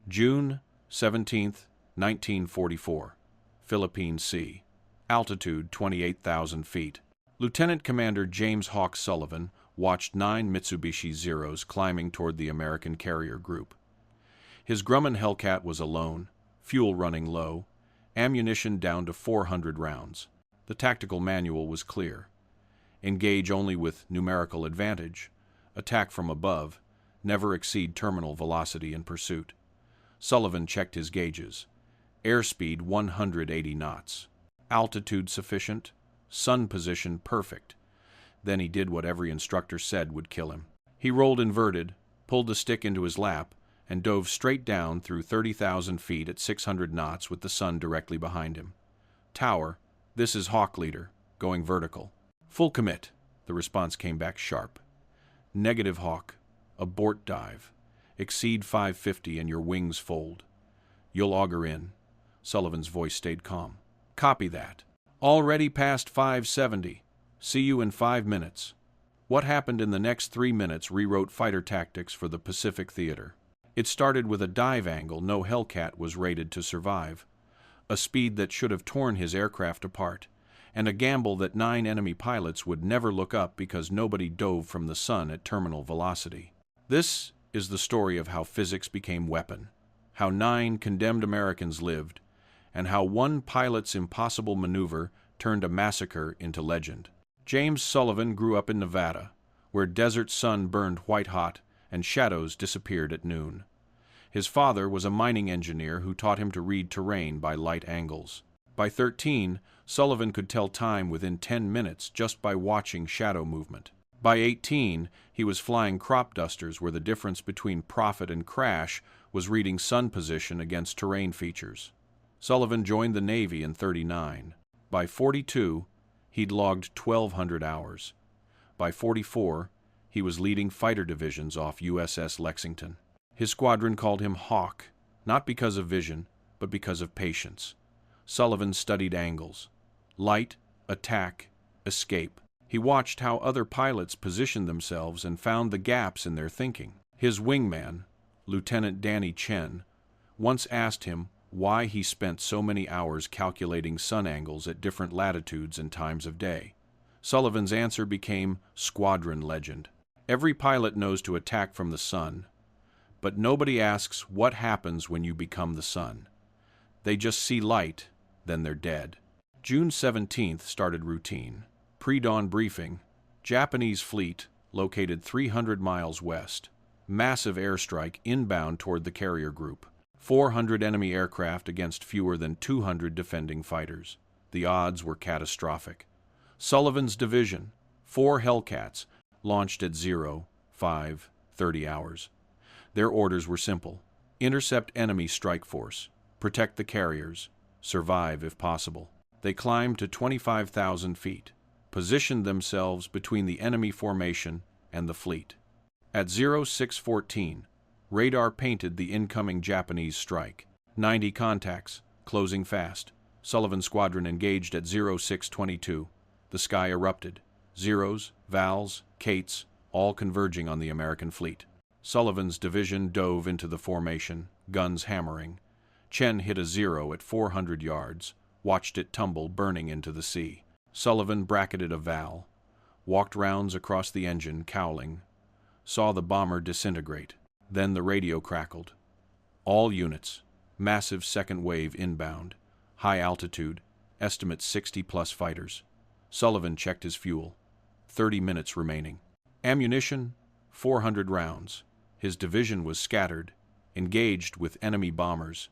June 17th, 1944. Philippine Sea. Altitude 28,000 feet. Lieutenant Commander James Hawk Sullivan watched 9 Mitsubishi Zeros climbing toward the American carrier group. His Grumman Hellcat was alone, fuel running low, ammunition down to 400 rounds. The tactical manual was clear. Engage only with numerical advantage. Attack from above. Never exceed terminal velocity in pursuit. Sullivan checked his gauges. Airspeed 180 knots. Altitude sufficient. Sun position perfect. Then he did what every instructor said would kill him. He rolled inverted, pulled the stick into his lap, and dove straight down through 30,000 feet at 600 knots with the sun directly behind him. Tower, this is Hawk Leader, going vertical. Full commit, the response came back sharp. Negative Hawk, abort dive. Exceed 550 and your wings fold. You'll auger in. Sullivan's voice stayed calm. Copy that. Already past 570. See you in 5 minutes. What happened in the next 3 minutes rewrote fighter tactics for the Pacific Theater. It started with a dive angle no Hellcat was rated to survive, a speed that should have torn his aircraft apart, and a gamble that 9 enemy pilots would never look up because nobody dove from the sun at terminal velocity. This is the story of how physics became weapon, how 9 condemned Americans lived, and how one pilot's impossible maneuver turned a massacre into legend. James Sullivan grew up in Nevada, where desert sun burned white-hot and shadows disappeared at noon. His father was a mining engineer who taught him to read terrain by light angles. By 13, Sullivan could tell time within 10 minutes just by watching shadow movement. By 18, he was flying crop dusters where the difference between profit and crash was reading sun position against terrain features. Sullivan joined the Navy in 39. By 42, he'd logged 1,200 hours. By 44, he was leading fighter divisions off USS Lexington. His squadron called him Hawk, not because of vision, but because of patience. Sullivan studied angles. Light, attack, escape. He watched how other pilots positioned themselves and found the gaps in their thinking. His wingman, Lieutenant Danny Chen, once asked him why he spent so many hours calculating sun angles at different latitudes and times of day. Sullivan's answer became squadron legend. Every pilot knows to attack from the sun, but nobody asks what happens when you become the sun. They just see light, then they're dead. June 17th started routine. Pre-dawn briefing. Japanese fleet located 300 miles west. Massive airstrike inbound toward the carrier group. 400 enemy aircraft against fewer than 200 defending fighters. The odds were catastrophic. Sullivan's division, 4 Hellcats, launched at 0, 5, 30 hours. Their orders were simple. Intercept enemy strike force. Protect the carriers. Survive if possible. They climbed to 25,000 feet. Positioned themselves between the enemy formation and the fleet. At 0614, radar painted the incoming Japanese strike. 90 contacts, closing fast. Sullivan Squadron engaged at 0622. The sky erupted. Zeros, Vals, Kates, all converging on the American fleet. Sullivan's division dove into the formation, guns hammering. Chen hit a 0 at 400 yards, watched it tumble burning into the sea. Sullivan bracketed a Val, walked rounds across the engine, cowling, saw the bomber disintegrate. Then the radio crackled. All units, massive second wave inbound, high altitude, estimate 60-plus fighters. Sullivan checked his fuel. 30 minutes remaining. Ammunition, 400 rounds. His division was scattered, engaged with enemy bombers.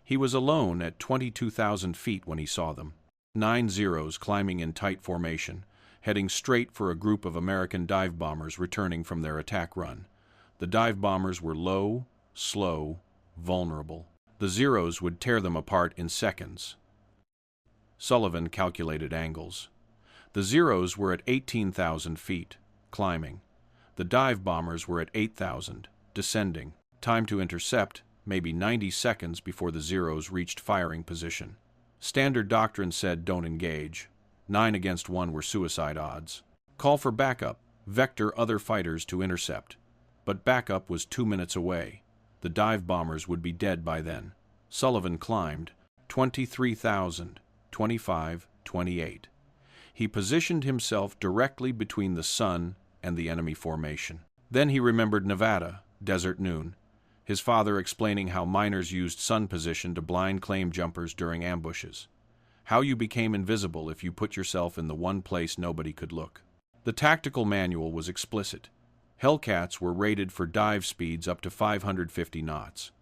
He was alone at 22,000 feet when he saw them. 9 Zeros climbing in tight formation, heading straight for a group of American dive bombers returning from their attack run. The dive bombers were low, slow, vulnerable. The Zeros would tear them apart in seconds. Sullivan calculated angles. The Zeros were at 18,000 feet, climbing. The dive bombers were at 8,000, descending. Time to intercept, maybe 90 seconds before the Zeros reached firing position. Standard doctrine said don't engage. 9 against 1 were suicide odds. Call for backup, vector other fighters to intercept. But backup was 2 minutes away. The dive bombers would be dead by then. Sullivan climbed 23,000, 25, 28. He positioned himself directly between the sun and the enemy formation. Then he remembered Nevada, desert noon, his father explaining how miners used sun position to blind claim jumpers during ambushes. How you became invisible if you put yourself in the one place nobody could look. The tactical manual was explicit. Hellcats were rated for dive speeds up to 550 knots.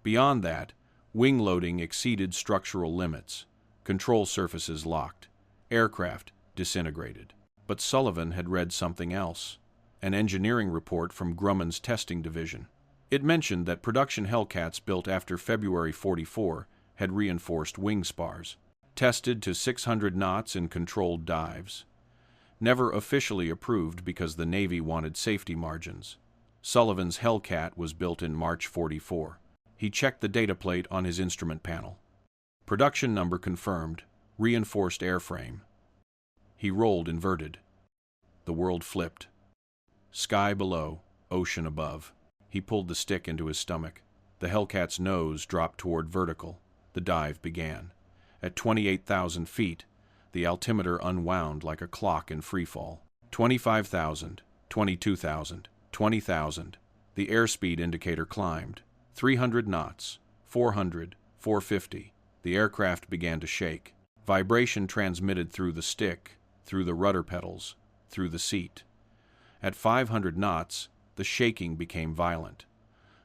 Beyond that, wing loading exceeded structural limits, control surfaces locked, aircraft disintegrated. But Sullivan had read something else, an engineering report from Grumman's testing division. It mentioned that production Hellcats built after February 44 had reinforced wing spars, tested to 600 knots in controlled dives. Never officially approved because the Navy wanted safety margins. Sullivan's Hellcat was built in March 44. He checked the data plate on his instrument panel. Production number confirmed, reinforced airframe. He rolled inverted. The world flipped. Sky below, ocean above. He pulled the stick into his stomach. The Hellcat's nose dropped toward vertical. The dive began. At 28,000 feet, the altimeter unwound like a clock in freefall. 25,000, 22,000, 20,000. The airspeed indicator climbed. 300 knots, 400, 450. The aircraft began to shake. Vibration transmitted through the stick, through the rudder pedals, through the seat. At 500 knots, the shaking became violent.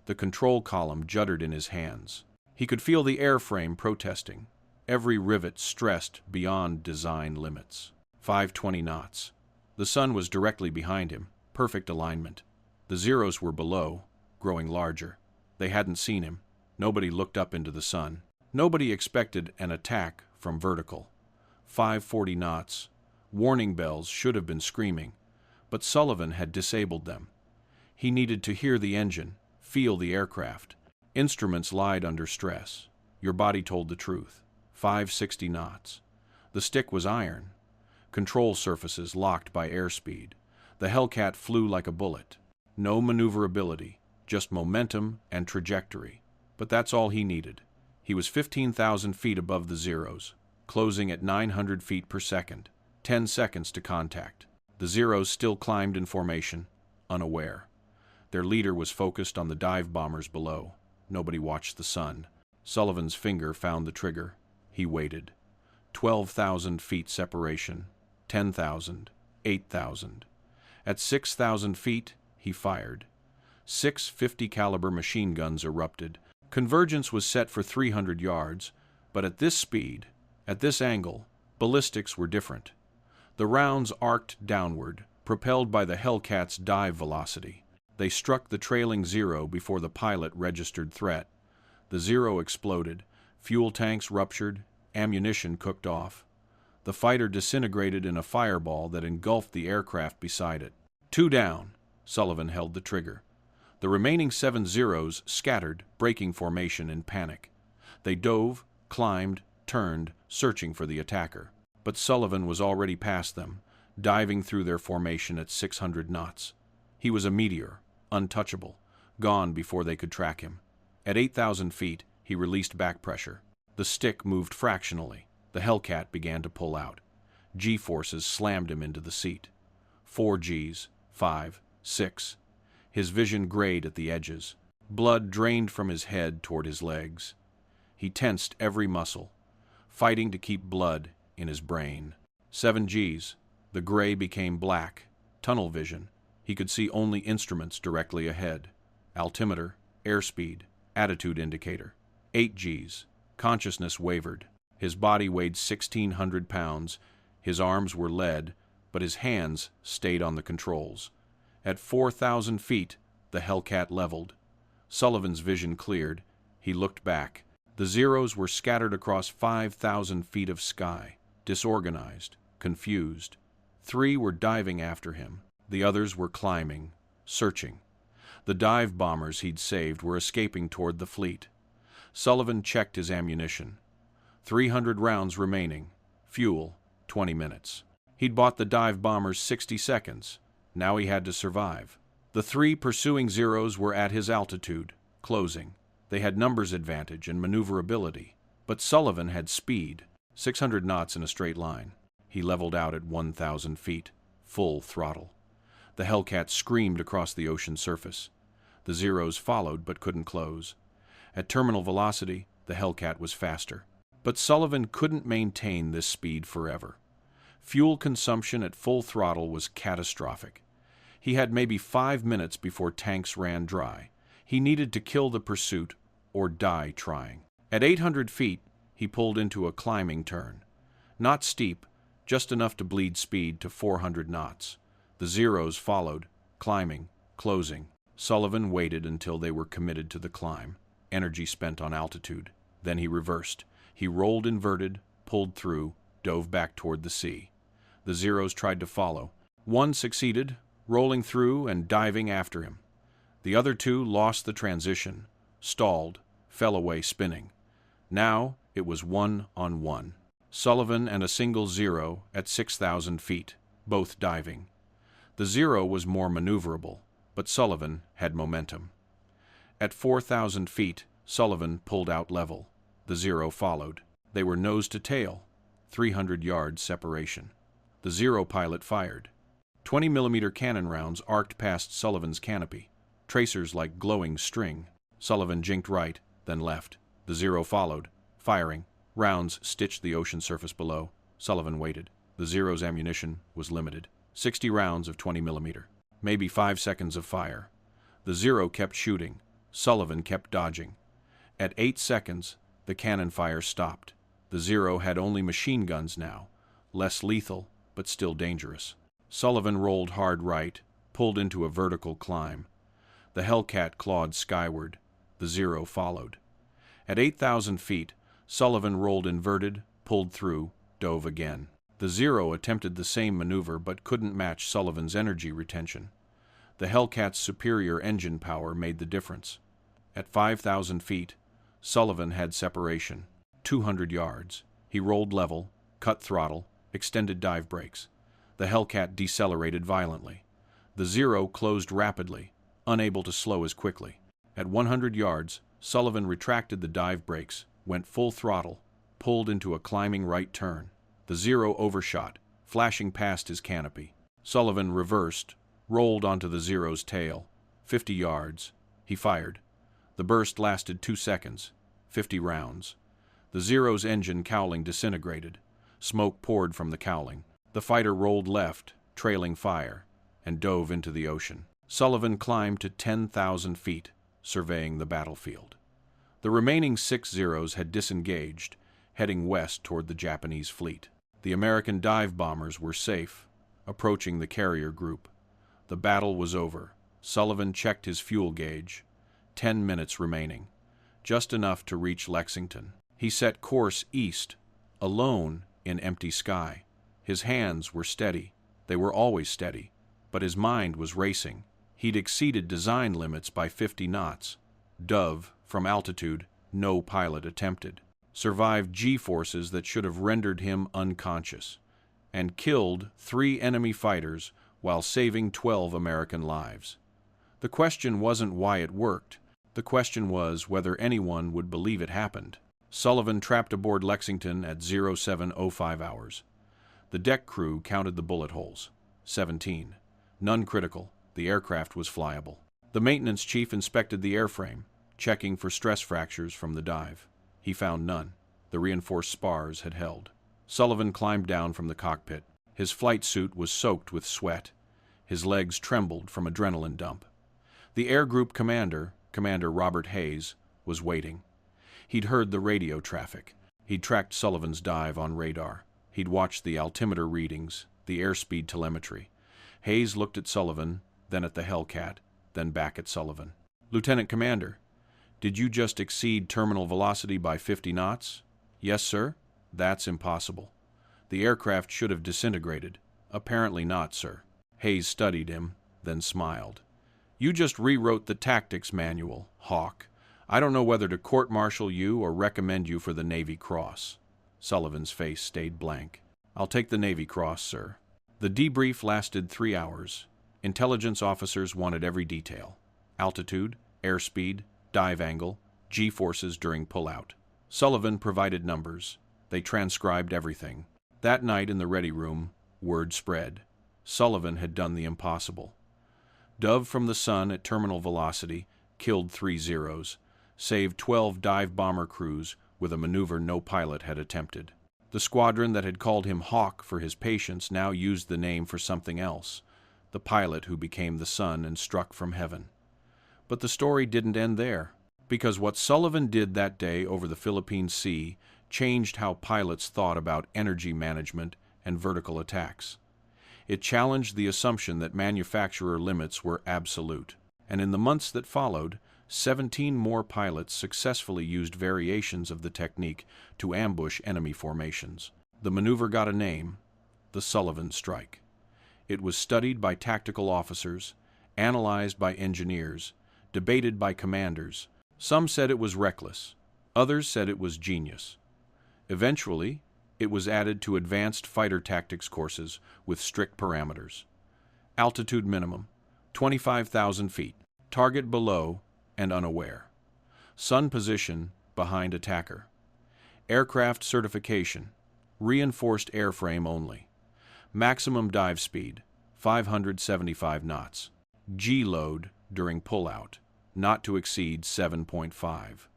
The control column juddered in his hands. He could feel the airframe protesting. Every rivet stressed beyond design limits. 520 knots. The sun was directly behind him, perfect alignment. The zeros were below, growing larger. They hadn't seen him. Nobody looked up into the sun. Nobody expected an attack from vertical. 540 knots. Warning bells should have been screaming, but Sullivan had disabled them. He needed to hear the engine, feel the aircraft. Instruments lied under stress. Your body told the truth. 560 knots. The stick was iron. Control surfaces locked by airspeed. The Hellcat flew like a bullet. No maneuverability, just momentum and trajectory. But that's all he needed. He was 15,000 feet above the zeros, closing at 900 feet per second. 10 seconds to contact. The zeros still climbed in formation, unaware. Their leader was focused on the dive bombers below. Nobody watched the sun. Sullivan's finger found the trigger. He waited. 12,000 feet separation. 10,000. 8,000. At 6,000 feet, he fired. 6 .50 caliber machine guns erupted. Convergence was set for 300 yards, but at this speed, at this angle, ballistics were different. The rounds arced downward, propelled by the Hellcat's dive velocity. They struck the trailing zero before the pilot registered threat. The zero exploded. Fuel tanks ruptured. Ammunition cooked off. The fighter disintegrated in a fireball that engulfed the aircraft beside it. 2 down. Sullivan held the trigger. The remaining 7 zeros scattered, breaking formation in panic. They dove, climbed, turned, searching for the attacker. But Sullivan was already past them, diving through their formation at 600 knots. He was a meteor, untouchable, gone before they could track him. At 8,000 feet, he released back pressure. The stick moved fractionally. The Hellcat began to pull out. G-forces slammed him into the seat. 4 Gs, 5, 6. His vision grayed at the edges. Blood drained from his head toward his legs. He tensed every muscle, fighting to keep blood in his brain. 7 Gs. The gray became black. Tunnel vision. He could see only instruments directly ahead. Altimeter, airspeed, attitude indicator. 8 Gs. Consciousness wavered. His body weighed 1,600 pounds. His arms were lead, but his hands stayed on the controls. At 4,000 feet, the Hellcat leveled. Sullivan's vision cleared. He looked back. The zeros were scattered across 5,000 feet of sky, disorganized, confused. 3 were diving after him. The others were climbing, searching. The dive bombers he'd saved were escaping toward the fleet. Sullivan checked his ammunition. 300 rounds remaining. Fuel, 20 minutes. He'd bought the dive bombers 60 seconds. Now he had to survive. The 3 pursuing zeros were at his altitude. closing. They had numbers advantage and maneuverability, but Sullivan had speed, 600 knots in a straight line. He leveled out at 1,000 feet, full throttle. The Hellcat screamed across the ocean surface. The Zeros followed but couldn't close. At terminal velocity, the Hellcat was faster. But Sullivan couldn't maintain this speed forever. Fuel consumption at full throttle was catastrophic. He had maybe 5 minutes before tanks ran dry. He needed to kill the pursuit or die trying. At 800 feet, he pulled into a climbing turn. Not steep, just enough to bleed speed to 400 knots. The Zeros followed, climbing, closing. Sullivan waited until they were committed to the climb, energy spent on altitude. Then he reversed. He rolled inverted, pulled through, dove back toward the sea. The Zeros tried to follow. One succeeded, rolling through and diving after him. The other two lost the transition, stalled, fell away spinning. Now it was 1-on-1. Sullivan and a single Zero at 6,000 feet, both diving. The Zero was more maneuverable, but Sullivan had momentum. At 4,000 feet, Sullivan pulled out level. The Zero followed. They were nose to tail, 300 yards separation. The Zero pilot fired. 20mm cannon rounds arced past Sullivan's canopy, tracers like glowing string. Sullivan jinked right, then left. The Zero followed, firing. Rounds stitched the ocean surface below. Sullivan waited. The Zero's ammunition was limited. 60 rounds of 20mm. Maybe 5 seconds of fire. The Zero kept shooting. Sullivan kept dodging. At 8 seconds, the cannon fire stopped. The Zero had only machine guns now, less lethal, but still dangerous. Sullivan rolled hard right, pulled into a vertical climb. The Hellcat clawed skyward. The Zero followed. At 8,000 feet, Sullivan rolled inverted, pulled through, dove again. The Zero attempted the same maneuver but couldn't match Sullivan's energy retention. The Hellcat's superior engine power made the difference. At 5,000 feet, Sullivan had separation, 200 yards. He rolled level, cut throttle, extended dive brakes. The Hellcat decelerated violently. The Zero closed rapidly, unable to slow as quickly. At 100 yards, Sullivan retracted the dive brakes, went full throttle, pulled into a climbing right turn. The Zero overshot, flashing past his canopy. Sullivan reversed, rolled onto the Zero's tail. 50 yards. He fired. The burst lasted 2 seconds, 50 rounds. The Zero's engine cowling disintegrated. Smoke poured from the cowling. The fighter rolled left, trailing fire, and dove into the ocean. Sullivan climbed to 10,000 feet, surveying the battlefield. The remaining 6 Zeros had disengaged, heading west toward the Japanese fleet. The American dive bombers were safe, approaching the carrier group. The battle was over. Sullivan checked his fuel gauge. 10 minutes remaining, just enough to reach Lexington. He set course east, alone in empty sky. His hands were steady. They were always steady, but his mind was racing. He'd exceeded design limits by 50 knots. Dove, from altitude, no pilot attempted. Survived G-forces that should have rendered him unconscious, and killed 3 enemy fighters while saving 12 American lives. The question wasn't why it worked. The question was whether anyone would believe it happened. Sullivan trapped aboard Lexington at 07:05 hours. The deck crew counted the bullet holes. 17. None critical. The aircraft was flyable. The maintenance chief inspected the airframe, checking for stress fractures from the dive. He found none. The reinforced spars had held. Sullivan climbed down from the cockpit. His flight suit was soaked with sweat. His legs trembled from adrenaline dump. The air group commander, Commander Robert Hayes, was waiting. He'd heard the radio traffic. He'd tracked Sullivan's dive on radar. He'd watched the altimeter readings, the airspeed telemetry. Hayes looked at Sullivan, then at the Hellcat, then back at Sullivan. "Lieutenant Commander, did you just exceed terminal velocity by 50 knots? "Yes, sir." "That's impossible. The aircraft should have disintegrated." "Apparently not, sir." Hayes studied him, then smiled. "You just rewrote the tactics manual, Hawk. I don't know whether to court-martial you or recommend you for the Navy Cross." Sullivan's face stayed blank. "I'll take the Navy Cross, sir." The debrief lasted 3 hours. Intelligence officers wanted every detail: altitude, airspeed, dive angle, G-forces during pullout. Sullivan provided numbers. They transcribed everything. That night in the ready room, word spread. Sullivan had done the impossible. Dove from the sun at terminal velocity killed 3 Zeros, saved 12 dive bomber crews with a maneuver no pilot had attempted. The squadron that had called him Hawk for his patience now used the name for something else, the pilot who became the sun and struck from heaven. But the story didn't end there, because what Sullivan did that day over the Philippine Sea changed how pilots thought about energy management and vertical attacks. It challenged the assumption that manufacturer limits were absolute, and in the months that followed, 17 more pilots successfully used variations of the technique to ambush enemy formations. The maneuver got a name, the Sullivan Strike. It was studied by tactical officers, analyzed by engineers, debated by commanders. Some said it was reckless, others said it was genius. Eventually, it was added to advanced fighter tactics courses with strict parameters. Altitude minimum, 25,000 feet. Target below and unaware. Sun position behind attacker. Aircraft certification, reinforced airframe only. Maximum dive speed, 575 knots. G-load during pullout, not to exceed 7.5.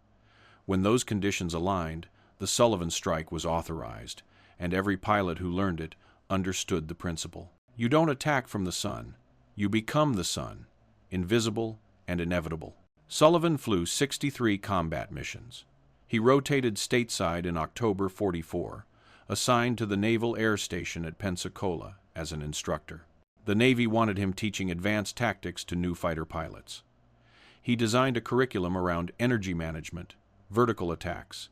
When those conditions aligned, the Sullivan Strike was authorized, and every pilot who learned it understood the principle. You don't attack from the sun. You become the sun, invisible and inevitable. Sullivan flew 63 combat missions. He rotated stateside in October '44, assigned to the Naval Air Station at Pensacola as an instructor. The Navy wanted him teaching advanced tactics to new fighter pilots. He designed a curriculum around energy management, vertical attacks,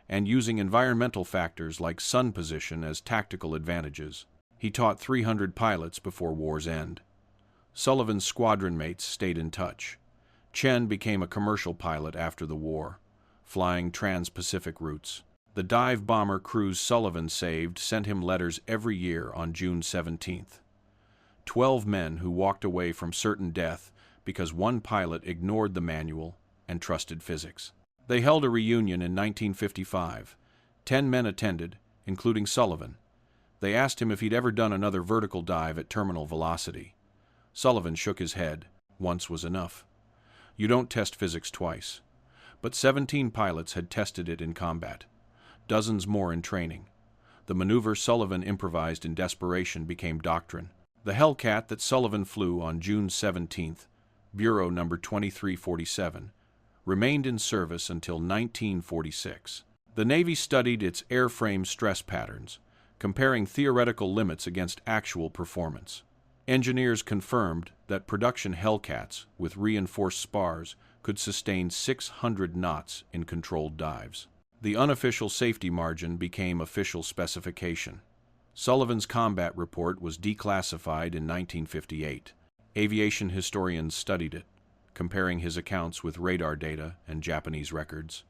and using environmental factors like sun position as tactical advantages. He taught 300 pilots before war's end. Sullivan's squadron mates stayed in touch. Chen became a commercial pilot after the war, flying trans-Pacific routes. The dive bomber crews Sullivan saved sent him letters every year on June 17th. 12 men who walked away from certain death because one pilot ignored the manual and trusted physics. They held a reunion in 1955. 10 men attended, including Sullivan. They asked him if he'd ever done another vertical dive at terminal velocity. Sullivan shook his head. Once was enough. You don't test physics twice. But 17 pilots had tested it in combat. Dozens more in training. The maneuver Sullivan improvised in desperation became doctrine. The Hellcat that Sullivan flew on June 17th, Bureau number 2347, remained in service until 1946. The Navy studied its airframe stress patterns, comparing theoretical limits against actual performance. Engineers confirmed that production Hellcats with reinforced spars could sustain 600 knots in controlled dives. The unofficial safety margin became official specification. Sullivan's combat report was declassified in 1958. Aviation historians studied it, comparing his accounts with radar data and Japanese records.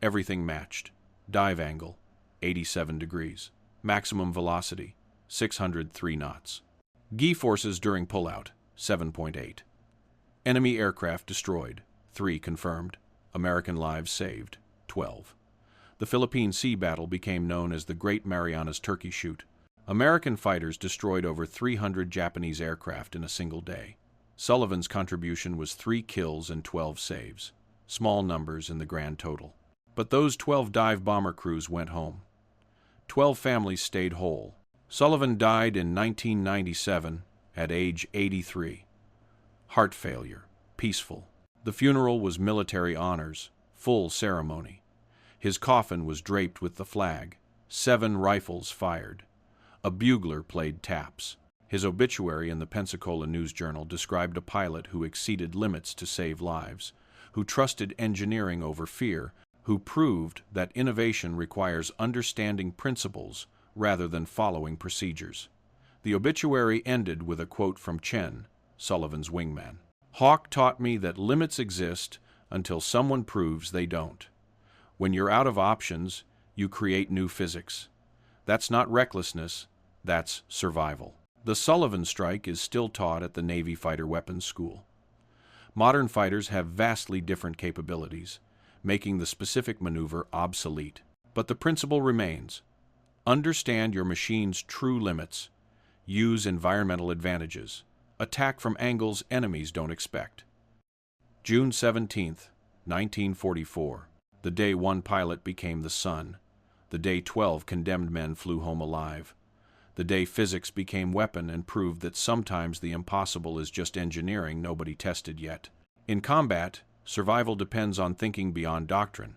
Everything matched. Dive angle, 87 degrees. Maximum velocity, 603 knots. G-forces during pullout, 7.8. Enemy aircraft destroyed, 3 confirmed. American lives saved, 12. The Philippine Sea battle became known as the Great Marianas Turkey Shoot. American fighters destroyed over 300 Japanese aircraft in a single day. Sullivan's contribution was 3 kills and 12 saves, small numbers in the grand total. But those 12 dive bomber crews went home. 12 families stayed whole. Sullivan died in 1997 at age 83. Heart failure, peaceful. The funeral was military honors, full ceremony. His coffin was draped with the flag, 7 rifles fired. A bugler played taps. His obituary in the Pensacola News-Journal described a pilot who exceeded limits to save lives, who trusted engineering over fear, who proved that innovation requires understanding principles rather than following procedures. The obituary ended with a quote from Chen, Sullivan's wingman. Hawk taught me that limits exist until someone proves they don't. When you're out of options, you create new physics. That's not recklessness, that's survival. The Sullivan Strike is still taught at the Navy Fighter Weapons School. Modern fighters have vastly different capabilities, making the specific maneuver obsolete. But the principle remains. Understand your machine's true limits. Use environmental advantages. Attack from angles enemies don't expect. June 17th, 1944. The day one pilot became the sun. The day 12 condemned men flew home alive. The day physics became weapon and proved that sometimes the impossible is just engineering nobody tested yet. In combat, survival depends on thinking beyond doctrine.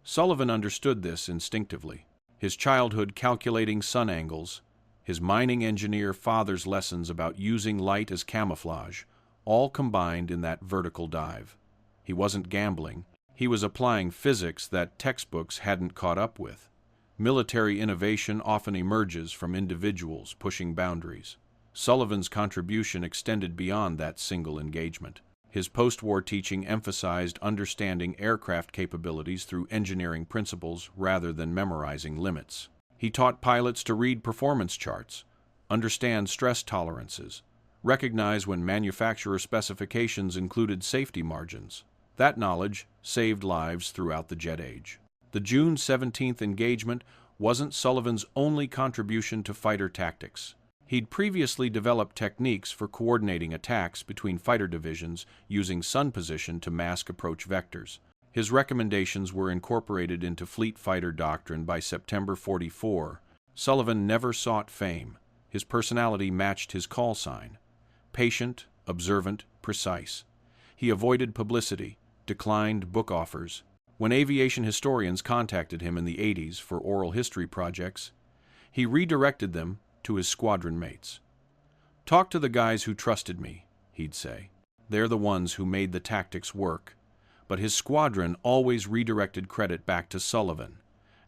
Sullivan understood this instinctively. His childhood calculating sun angles, his mining engineer father's lessons about using light as camouflage, all combined in that vertical dive. He wasn't gambling. He was applying physics that textbooks hadn't caught up with. Military innovation often emerges from individuals pushing boundaries. Sullivan's contribution extended beyond that single engagement. His post-war teaching emphasized understanding aircraft capabilities through engineering principles rather than memorizing limits. He taught pilots to read performance charts, understand stress tolerances, recognize when manufacturer specifications included safety margins. That knowledge saved lives throughout the jet age. The June 17th engagement wasn't Sullivan's only contribution to fighter tactics. He'd previously developed techniques for coordinating attacks between fighter divisions using sun position to mask approach vectors. His recommendations were incorporated into fleet fighter doctrine by September 44. Sullivan never sought fame. His personality matched his call sign. Patient, observant, precise. He avoided publicity, declined book offers. When aviation historians contacted him in the 80s for oral history projects, he redirected them to his squadron mates. "Talk to the guys who trusted me," he'd say. "They're the ones who made the tactics work." But his squadron always redirected credit back to Sullivan.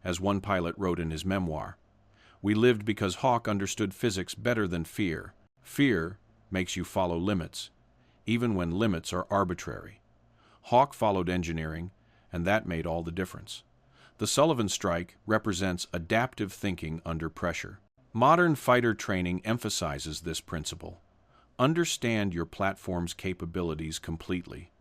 As one pilot wrote in his memoir, "We lived because Hawk understood physics better than fear. Fear makes you follow limits, even when limits are arbitrary. Hawk followed engineering, and that made all the difference." The Sullivan strike represents adaptive thinking under pressure. Modern fighter training emphasizes this principle. Understand your platform's capabilities completely,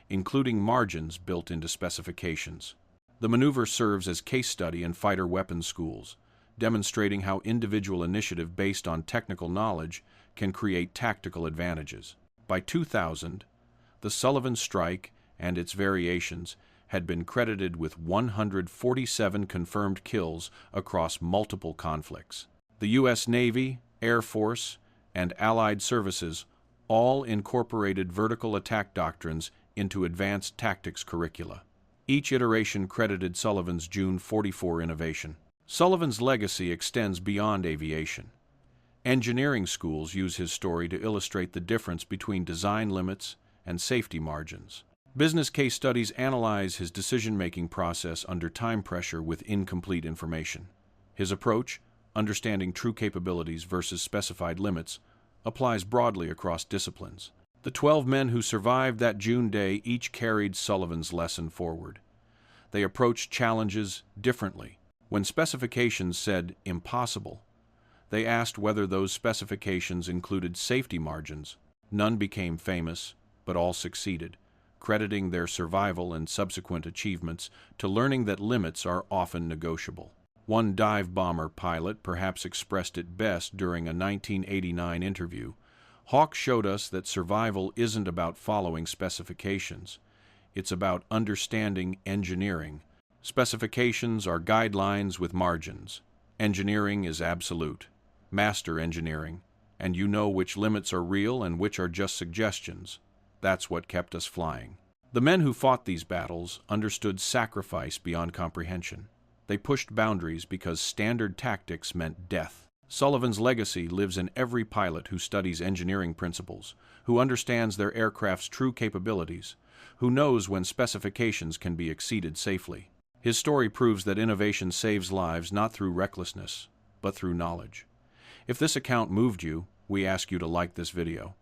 including margins built into specifications. The maneuver serves as case study in fighter weapons schools, demonstrating how individual initiative based on technical knowledge can create tactical advantages. By 2000, the Sullivan strike and its variations had been credited with 147 confirmed kills across multiple conflicts. The U.S. Navy, Air Force, and Allied services all incorporated vertical attack doctrines into advanced tactics curricula. Each iteration credited Sullivan's June 44 innovation. Sullivan's legacy extends beyond aviation. Engineering schools use his story to illustrate the difference between design limits and safety margins. Business case studies analyze his decision-making process under time pressure with incomplete information. His approach, understanding true capabilities versus specified limits, applies broadly across disciplines. The 12 men who survived that June day each carried Sullivan's lesson forward. They approached challenges differently. When specifications said impossible, they asked whether those specifications included safety margins. None became famous, but all succeeded, crediting their survival and subsequent achievements to learning that limits are often negotiable. One dive bomber pilot perhaps expressed it best during a 1989 interview. "Hawk showed us that survival isn't about following specifications. It's about understanding engineering. Specifications are guidelines with margins. Engineering is absolute. Master engineering, and you know which limits are real and which are just suggestions. That's what kept us flying." The men who fought these battles understood sacrifice beyond comprehension. They pushed boundaries because standard tactics meant death. Sullivan's legacy lives in every pilot who studies engineering principles, who understands their aircraft's true capabilities, who knows when specifications can be exceeded safely. His story proves that innovation saves lives not through recklessness, but through knowledge. If this account moved you, we ask you to like this video.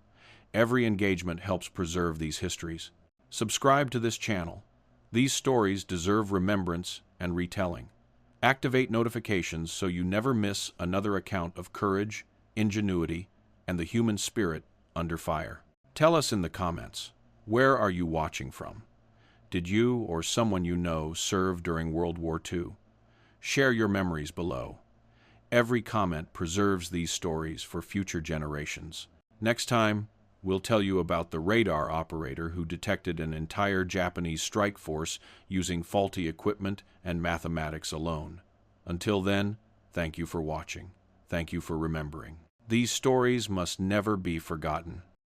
Every engagement helps preserve these histories. Subscribe to this channel. These stories deserve remembrance and retelling. Activate notifications so you never miss another account of courage, ingenuity, and the human spirit under fire. Tell us in the comments, Where are you watching from? Did you or someone you know serve during World War II? Share your memories below. Every comment preserves these stories for future generations. Next time, we'll tell you about the radar operator who detected an entire Japanese strike force using faulty equipment and mathematics alone. Until then, thank you for watching. Thank you for remembering. These stories must never be forgotten.